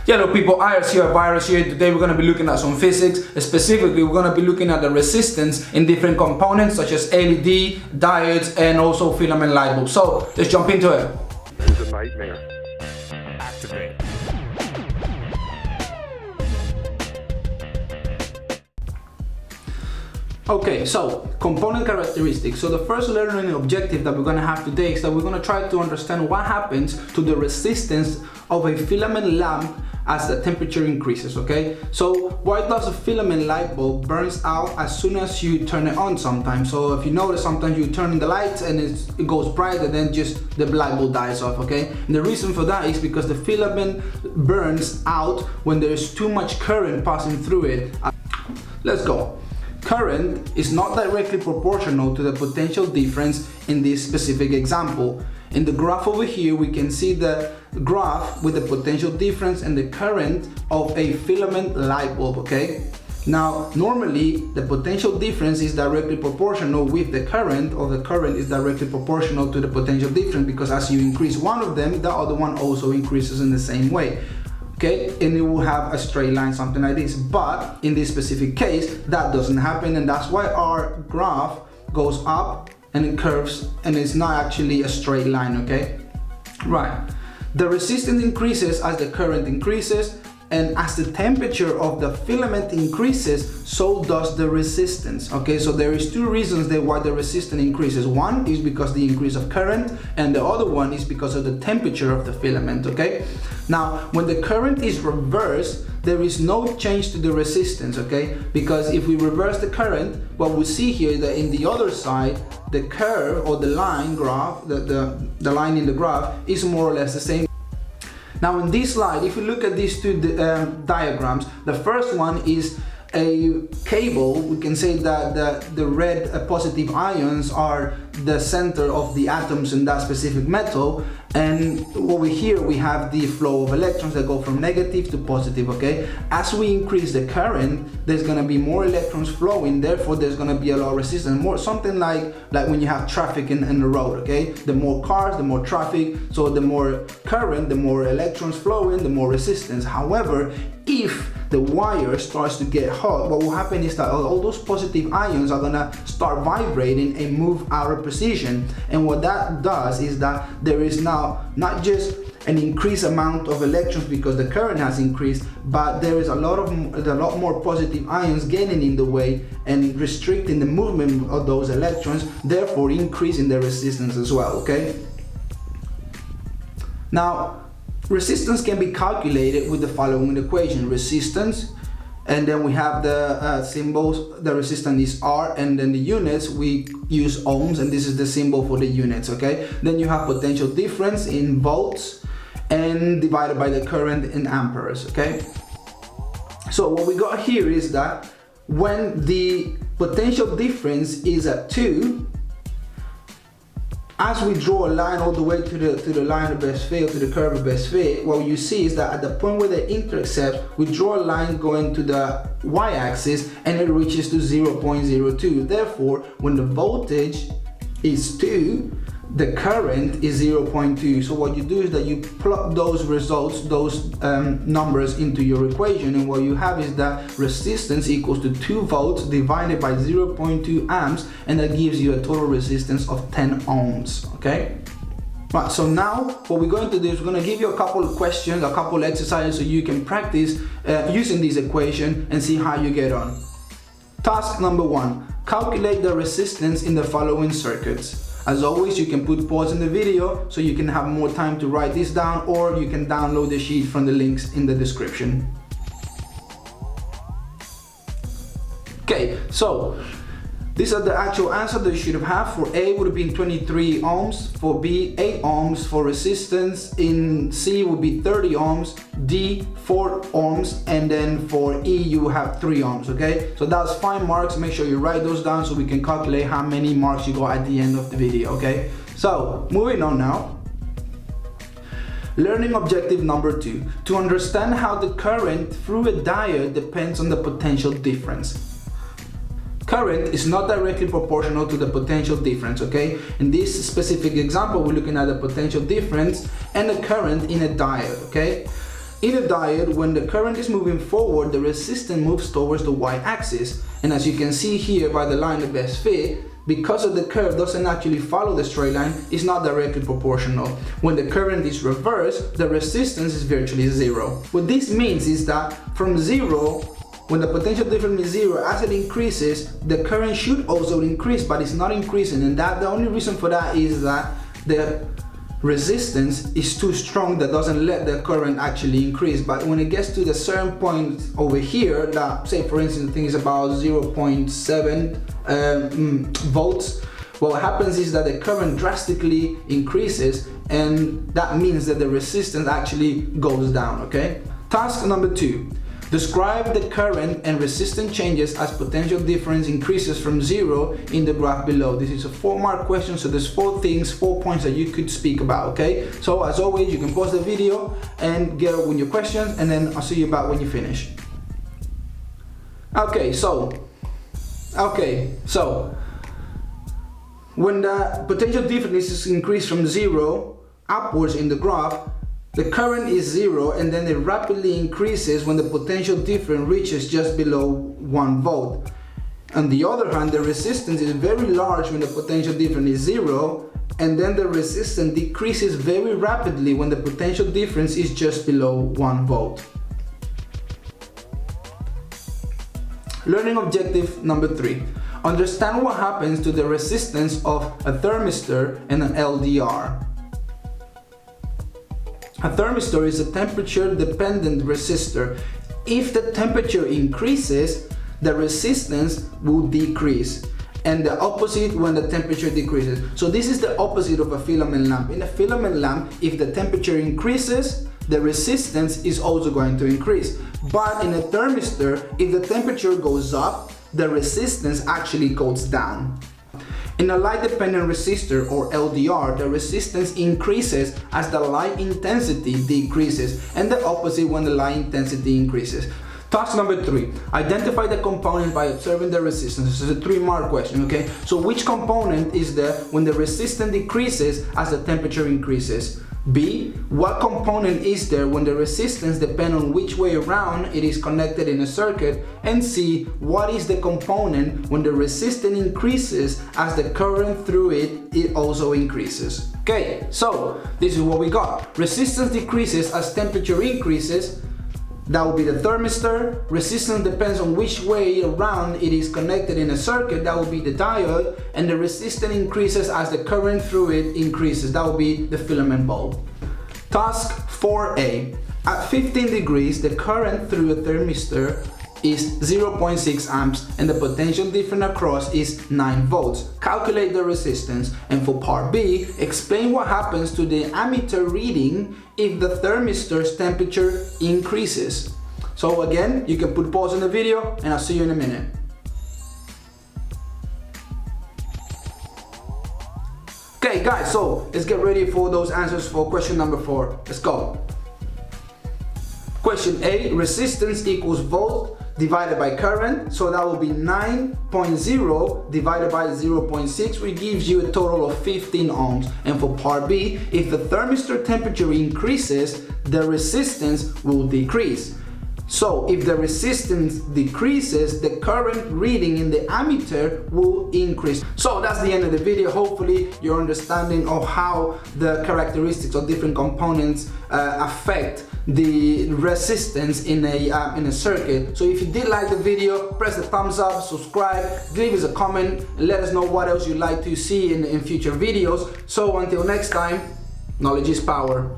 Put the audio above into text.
Hello people, Iris here, Virus here. Today we're going to be looking at some physics. Specifically, we're going to be looking at the resistance in different components such as LED, diodes, and also filament light bulbs. So let's jump into it. This is a nightmare. Activate. Okay, so component characteristics. So the first learning objective that we're going to have today is that we're going to try to understand what happens to the resistance of a filament lamp as the temperature increases. Okay, so why does a filament light bulb burns out as soon as you turn it on sometimes? So if you notice, sometimes you turn the lights and it goes bright and then just the light bulb dies off. Okay, and the reason for that is because the filament burns out when there's too much current passing through it. Let's go. Current is not directly proportional to the potential difference in this specific example. In the graph over here, we can see the graph with the potential difference and the current of a filament light bulb, okay? Now, normally, the potential difference is directly proportional with the current, or the current is directly proportional to the potential difference, because as you increase one of them, the other one also increases in the same way. Okay, and it will have a straight line, something like this. But in this specific case, that doesn't happen, and that's why our graph goes up and it curves, and it's not actually a straight line. Okay, right. The resistance increases as the current increases, and as the temperature of the filament increases, so does the resistance. Okay, so there is two reasons why the resistance increases. One is because the increase of current, and the other one is because of the temperature of the filament. Okay, now when the current is reversed, there is no change to the resistance. Okay, because if we reverse the current, what we see here is that in the other side, the curve or the line graph, the line in the graph is more or less the same. Now in this slide, if you look at these two diagrams, the first one is a cable. We can say that the red positive ions are the center of the atoms in that specific metal, and over here we have the flow of electrons that go from negative to positive. Okay, as we increase the current, there's going to be more electrons flowing, therefore there's going to be a lot of resistance, more something like when you have traffic in the road. Okay, the more cars, the more traffic, so the more current, the more electrons flowing, the more resistance. However, if the wire starts to get hot, what will happen is that all those positive ions are gonna start vibrating and move out of position. And what that does is that there is now not just an increased amount of electrons because the current has increased, but there is a lot more positive ions getting in the way and restricting the movement of those electrons, therefore increasing the resistance as well. Okay. Now, resistance can be calculated with the following equation: resistance, and then we have the symbols. The resistance is R, and then the units we use ohms, and this is the symbol for the units. Okay, then you have potential difference in volts and divided by the current in amperes. Okay, so what we got here is that when the potential difference is at 2, as we draw a line all the way to the line of best fit, to the curve of best fit, what you see is that at the point where they intersect, we draw a line going to the y-axis and it reaches to 0.02. Therefore, when the voltage is 2, the current is 0.2. So what you do is that you plug those results, those numbers into your equation, and what you have is that resistance equals to 2 volts divided by 0.2 amps, and that gives you a total resistance of 10 ohms. Okay, right, so now what we're going to do is we're going to give you a couple of questions, a couple of exercises, so you can practice using this equation and see how you get on. Task number 1, calculate the resistance in the following circuits. As always, you can put pause in the video so you can have more time to write this down, or you can download the sheet from the links in the description. Okay, so these are the actual answers that you should have. For A would have been 23 ohms, for B 8 ohms, for resistance in C would be 30 ohms, D 4 ohms, and then for E you have 3 ohms. Okay, so that's 5 marks. Make sure you write those down so we can calculate how many marks you got at the end of the video. Okay, so moving on now. Learning objective number 2, to understand how the current through a diode depends on the potential difference. Current is not directly proportional to the potential difference. Okay, in this specific example, we're looking at the potential difference and the current in a diode. Okay, In a diode, when the current is moving forward, the resistance moves towards the y-axis. And as you can see here by the line of best fit, because of the curve doesn't actually follow the straight line, it's not directly proportional. When the current is reversed, the resistance is virtually zero. What this means is that from zero, when the potential difference is zero, as it increases, the current should also increase, but it's not increasing. And the only reason for that is that the resistance is too strong that doesn't let the current actually increase. But when it gets to the certain point over here, that say for instance I think it's about 0.7 volts, what happens is that the current drastically increases, and that means that the resistance actually goes down. Okay, task number 2. Describe the current and resistance changes as potential difference increases from zero in the graph below. This is a 4-mark question, so there's 4 points that you could speak about, okay? So as always, you can pause the video and get with your questions, and then I'll see you back when you finish. Okay, so when the potential difference is increased from zero upwards in the graph, the current is zero, and then it rapidly increases when the potential difference reaches just below 1 volt. On the other hand, the resistance is very large when the potential difference is zero, and then the resistance decreases very rapidly when the potential difference is just below 1 volt. Learning objective number 3. Understand what happens to the resistance of a thermistor and an LDR. A thermistor is a temperature-dependent resistor. If the temperature increases, the resistance will decrease, and the opposite when the temperature decreases. So this is the opposite of a filament lamp. In a filament lamp, if the temperature increases, the resistance is also going to increase. But in a thermistor, if the temperature goes up, the resistance actually goes down. In a light-dependent resistor, or LDR, the resistance increases as the light intensity decreases, and the opposite when the light intensity increases. Task number 3. Identify the component by observing the resistance. This is a 3-mark question, okay? So which component is there when the resistance decreases as the temperature increases? B. What component is there when the resistance depends on which way around it is connected in a circuit? And C. What is the component when the resistance increases as the current through it also increases? Okay, so this is what we got. Resistance decreases as temperature increases. That would be the thermistor. Resistance depends on which way around it is connected in a circuit. That would be the diode. And the resistance increases as the current through it increases. That would be the filament bulb. Task 4A. At 15 degrees, the current through a thermistor is 0.6 amps and the potential difference across is 9 volts. Calculate the resistance. And for part B, explain what happens to the ammeter reading if the thermistor's temperature increases. So again, you can put pause on the video and I'll see you in a minute. Okay guys, so let's get ready for those answers for question number 4. Let's go. Question A, resistance equals volt divided by current, so that will be 9.0 divided by 0.6, which gives you a total of 15 ohms. And for part B, if the thermistor temperature increases, the resistance will decrease. So if the resistance decreases, the current reading in the ammeter will increase. So that's the end of the video. Hopefully your understanding of how the characteristics of different components affect the resistance in a circuit. So if you did like the video, press the thumbs up, subscribe, leave us a comment, and let us know what else you'd like to see in future videos. So until next time, knowledge is power.